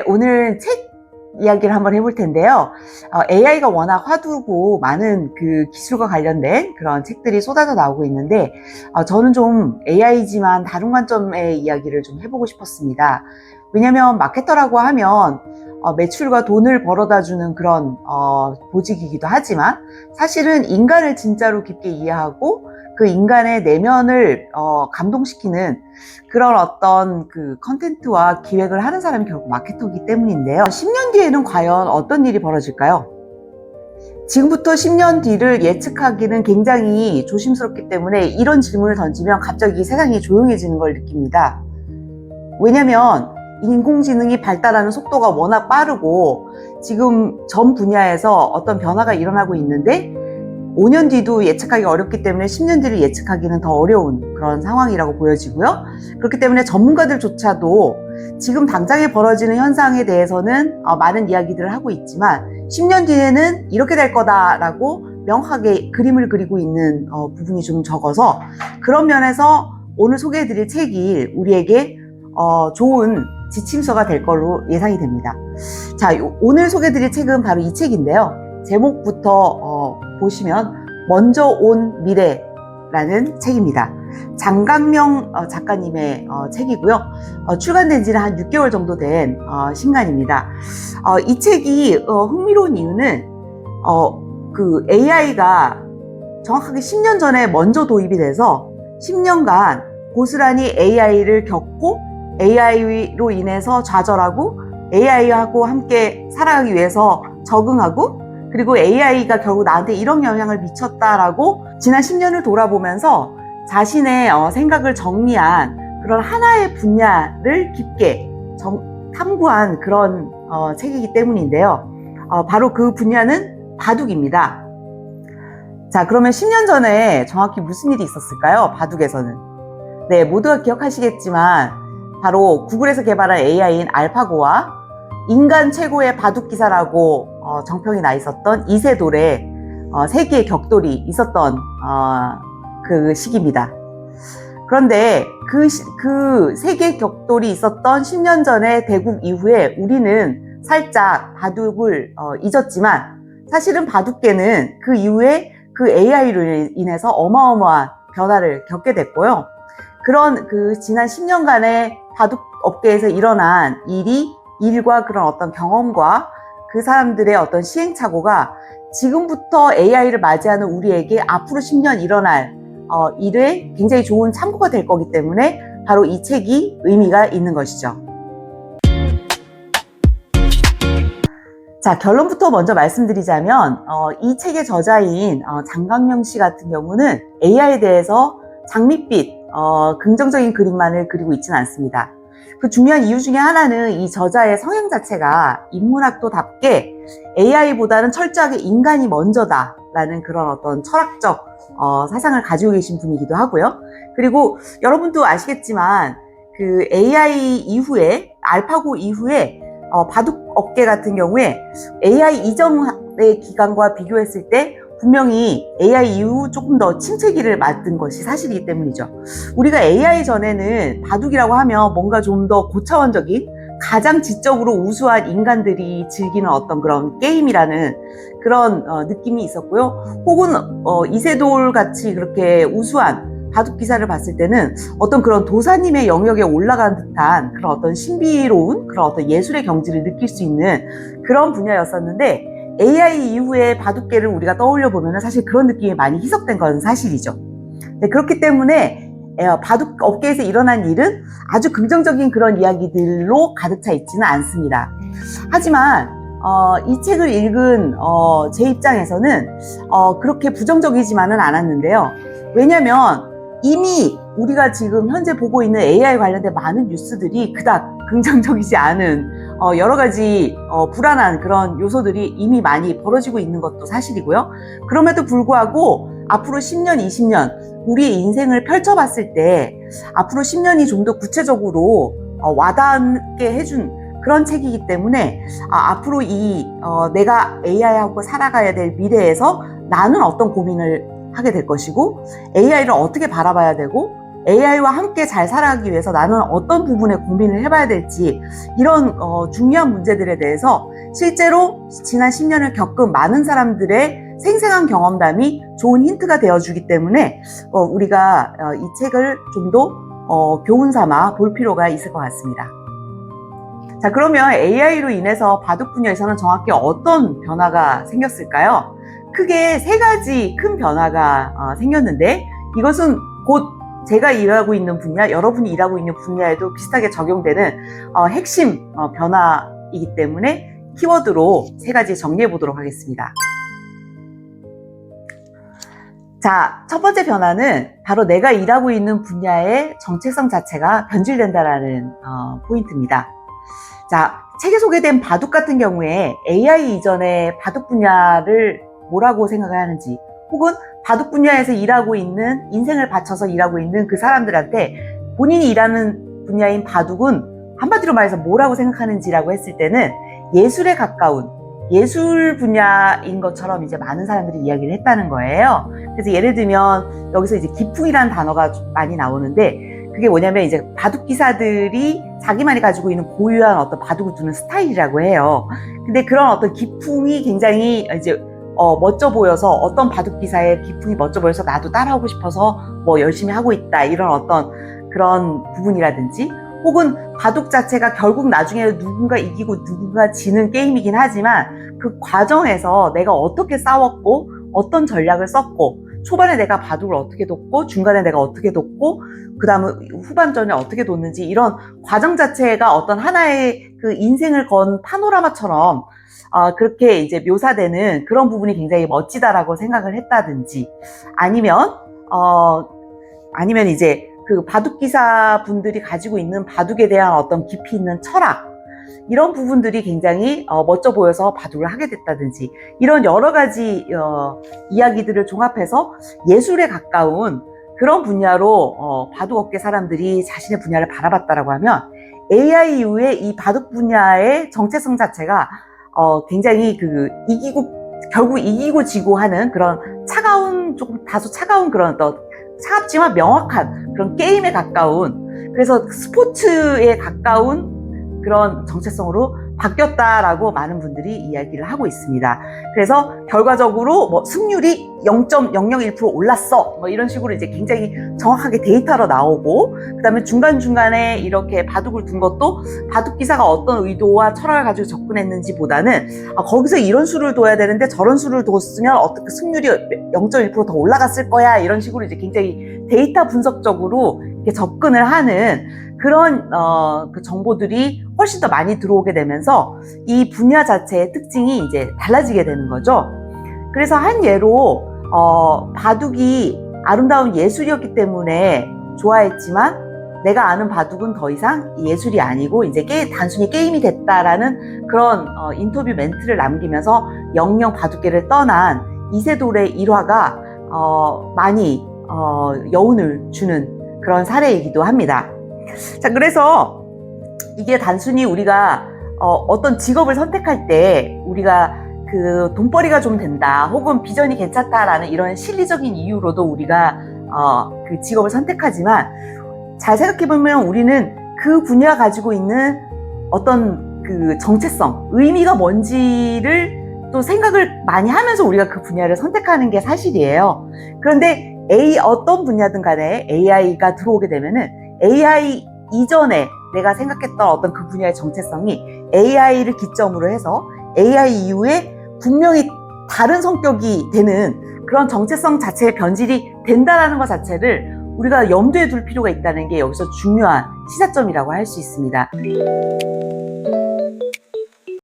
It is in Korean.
오늘 책 이야기를 한번 해볼 텐데요. AI가 워낙 화두고 많은 그 기술과 관련된 그런 책들이 쏟아져 나오고 있는데, 저는 좀 AI지만 다른 관점의 이야기를 좀 해보고 싶었습니다. 왜냐면 마케터라고 하면 매출과 돈을 벌어다 주는 그런 보직이기도 하지만, 사실은 인간을 진짜로 깊게 이해하고 그 인간의 내면을 감동시키는 그런 어떤 그 컨텐츠와 기획을 하는 사람이 결국 마케터이기 때문인데요. 10년 뒤에는 과연 어떤 일이 벌어질까요? 지금부터 10년 뒤를 예측하기는 굉장히 조심스럽기 때문에 이런 질문을 던지면 갑자기 세상이 조용해지는 걸 느낍니다. 왜냐면 인공지능이 발달하는 속도가 워낙 빠르고 지금 전 분야에서 어떤 변화가 일어나고 있는데 5년 뒤도 예측하기 어렵기 때문에 10년 뒤를 예측하기는 더 어려운 그런 상황이라고 보여지고요. 그렇기 때문에 전문가들조차도 지금 당장에 벌어지는 현상에 대해서는 많은 이야기들을 하고 있지만 10년 뒤에는 이렇게 될 거다라고 명확하게 그림을 그리고 있는 부분이 좀 적어서, 그런 면에서 오늘 소개해드릴 책이 우리에게 좋은 지침서가 될 걸로 예상이 됩니다. 자, 오늘 소개해드릴 책은 바로 이 책인데요. 제목부터 보시면 먼저 온 미래라는 책입니다. 장강명 작가님의 책이고요. 출간된 지는 한 6개월 정도 된 신간입니다. 이 책이 흥미로운 이유는 그 AI가 정확하게 10년 전에 먼저 도입이 돼서 10년간 고스란히 AI를 겪고 AI로 인해서 좌절하고 AI하고 함께 살아가기 위해서 적응하고, 그리고 AI가 결국 나한테 이런 영향을 미쳤다라고 지난 10년을 돌아보면서 자신의 생각을 정리한 그런 하나의 분야를 깊게 탐구한 그런 책이기 때문인데요. 바로 그 분야는 바둑입니다. 자, 그러면 10년 전에 정확히 무슨 일이 있었을까요? 바둑에서는. 네, 모두가 기억하시겠지만 바로 구글에서 개발한 AI인 알파고와 인간 최고의 바둑 기사라고 정평이 나 있었던 이세돌의 세계의 격돌이 있었던 그 시기입니다. 그런데 그 세계 격돌이 있었던 10년 전의 대국 이후에 우리는 살짝 바둑을 잊었지만, 사실은 바둑계는 그 이후에 그 AI로 인해서 어마어마한 변화를 겪게 됐고요. 그런 그 지난 10년간의 바둑 업계에서 일어난 일과 그런 어떤 경험과 그 사람들의 어떤 시행착오가 지금부터 AI를 맞이하는 우리에게 앞으로 10년 일어날 일에 굉장히 좋은 참고가 될 거기 때문에 바로 이 책이 의미가 있는 것이죠. 자, 결론부터 먼저 말씀드리자면 이 책의 저자인 장강명 씨 같은 경우는 AI에 대해서 장밋빛 긍정적인 그림만을 그리고 있지는 않습니다. 그 중요한 이유 중에 하나는 이 저자의 성향 자체가 인문학도답게 AI보다는 철저하게 인간이 먼저다라는 그런 어떤 철학적 사상을 가지고 계신 분이기도 하고요. 그리고 여러분도 아시겠지만 그 AI 이후에, 알파고 이후에 바둑 업계 같은 경우에 AI 이전의 기간과 비교했을 때 분명히 AI 이후 조금 더 침체기를 맞은 것이 사실이기 때문이죠. 우리가 AI 전에는 바둑이라고 하면 뭔가 좀 더 고차원적인, 가장 지적으로 우수한 인간들이 즐기는 어떤 그런 게임이라는 그런 느낌이 있었고요. 혹은 이세돌 같이 그렇게 우수한 바둑 기사를 봤을 때는 어떤 그런 도사님의 영역에 올라간 듯한 그런 어떤 신비로운 그런 어떤 예술의 경지를 느낄 수 있는 그런 분야였었는데, AI 이후에 바둑계를 우리가 떠올려 보면 사실 그런 느낌이 많이 희석된 건 사실이죠. 네, 그렇기 때문에 바둑 업계에서 일어난 일은 아주 긍정적인 그런 이야기들로 가득 차 있지는 않습니다. 하지만 이 책을 읽은 제 입장에서는 그렇게 부정적이지만은 않았는데요. 왜냐면 이미 우리가 지금 현재 보고 있는 AI 관련된 많은 뉴스들이 그닥 긍정적이지 않은 여러 가지 불안한 그런 요소들이 이미 많이 벌어지고 있는 것도 사실이고요. 그럼에도 불구하고 앞으로 10년, 20년 우리의 인생을 펼쳐봤을 때 앞으로 10년이 좀 더 구체적으로 와닿게 해준 그런 책이기 때문에 앞으로 내가 AI하고 살아가야 될 미래에서 나는 어떤 고민을 하게 될 것이고, AI를 어떻게 바라봐야 되고, AI와 함께 잘 살아가기 위해서 나는 어떤 부분에 고민을 해봐야 될지 이런 중요한 문제들에 대해서 실제로 지난 10년을 겪은 많은 사람들의 생생한 경험담이 좋은 힌트가 되어주기 때문에 우리가 이 책을 좀 더 교훈 삼아 볼 필요가 있을 것 같습니다. 자, 그러면 AI로 인해서 바둑 분야에서는 정확히 어떤 변화가 생겼을까요? 크게 3가지 큰 변화가 생겼는데 이것은 곧 제가 일하고 있는 분야, 여러분이 일하고 있는 분야에도 비슷하게 적용되는 핵심 변화이기 때문에 키워드로 3가지 정리해 보도록 하겠습니다. 자, 첫 번째 변화는 바로 내가 일하고 있는 분야의 정체성 자체가 변질된다라는 포인트입니다. 자, 책에 소개된 바둑 같은 경우에 AI 이전의 바둑 분야를 뭐라고 생각을 하는지, 혹은 바둑 분야에서 일하고 있는, 인생을 바쳐서 일하고 있는 그 사람들한테 본인이 일하는 분야인 바둑은 한마디로 말해서 뭐라고 생각하는지라고 했을 때는 예술에 가까운 예술 분야인 것처럼 이제 많은 사람들이 이야기를 했다는 거예요. 그래서 예를 들면 여기서 이제 기풍이라는 단어가 많이 나오는데 그게 뭐냐면 이제 바둑 기사들이 자기만이 가지고 있는 고유한 어떤 바둑을 두는 스타일이라고 해요. 근데 그런 어떤 기풍이 굉장히 이제 멋져 보여서, 어떤 바둑 기사의 기풍이 멋져 보여서 나도 따라하고 싶어서 뭐 열심히 하고 있다, 이런 어떤 그런 부분이라든지, 혹은 바둑 자체가 결국 나중에 누군가 이기고 누군가 지는 게임이긴 하지만 그 과정에서 내가 어떻게 싸웠고 어떤 전략을 썼고, 초반에 내가 바둑을 어떻게 뒀고 중간에 내가 어떻게 뒀고 그 다음에 후반전에 어떻게 뒀는지, 이런 과정 자체가 어떤 하나의 그 인생을 건 파노라마처럼 그렇게 이제 묘사되는 그런 부분이 굉장히 멋지다라고 생각을 했다든지, 아니면 이제 그 바둑 기사 분들이 가지고 있는 바둑에 대한 어떤 깊이 있는 철학, 이런 부분들이 굉장히 멋져 보여서 바둑을 하게 됐다든지, 이런 여러 가지 이야기들을 종합해서 예술에 가까운 그런 분야로 바둑업계 사람들이 자신의 분야를 바라봤다라고 하면, AI 이후에 이 바둑 분야의 정체성 자체가 굉장히 결국 이기고 지고 하는 그런 조금 다소 차가운 그런 차갑지만 명확한 그런 게임에 가까운, 그래서 스포츠에 가까운 그런 정체성으로 바뀌었다라고 많은 분들이 이야기를 하고 있습니다. 그래서 결과적으로 뭐 승률이 0.001% 올랐어, 뭐 이런 식으로 이제 굉장히 정확하게 데이터로 나오고, 그 다음에 중간중간에 이렇게 바둑을 둔 것도 바둑 기사가 어떤 의도와 철학을 가지고 접근했는지 보다는 거기서 이런 수를 둬야 되는데 저런 수를 뒀으면 어떻게 승률이 0.1% 더 올라갔을 거야, 이런 식으로 이제 굉장히 데이터 분석적으로 이렇게 접근을 하는 그런 그 정보들이 훨씬 더 많이 들어오게 되면서 이 분야 자체의 특징이 이제 달라지게 되는 거죠. 그래서 한 예로 바둑이 아름다운 예술이었기 때문에 좋아했지만 내가 아는 바둑은 더 이상 예술이 아니고 이제 단순히 게임이 됐다라는 그런 인터뷰 멘트를 남기면서 영영 바둑계를 떠난 이세돌의 일화가 많이 여운을 주는 그런 사례이기도 합니다. 자, 그래서 이게 단순히 우리가 어떤 직업을 선택할 때 우리가 그 돈벌이가 좀 된다, 혹은 비전이 괜찮다라는 이런 실리적인 이유로도 우리가 그 직업을 선택하지만, 잘 생각해보면 우리는 그 분야가 가지고 있는 어떤 그 정체성, 의미가 뭔지를 또 생각을 많이 하면서 우리가 그 분야를 선택하는 게 사실이에요. 그런데 어떤 분야든 간에 AI가 들어오게 되면은 AI 이전에 내가 생각했던 어떤 그 분야의 정체성이 AI를 기점으로 해서 AI 이후에 분명히 다른 성격이 되는 그런 정체성 자체의 변질이 된다라는 것 자체를 우리가 염두에 둘 필요가 있다는 게 여기서 중요한 시사점이라고 할 수 있습니다.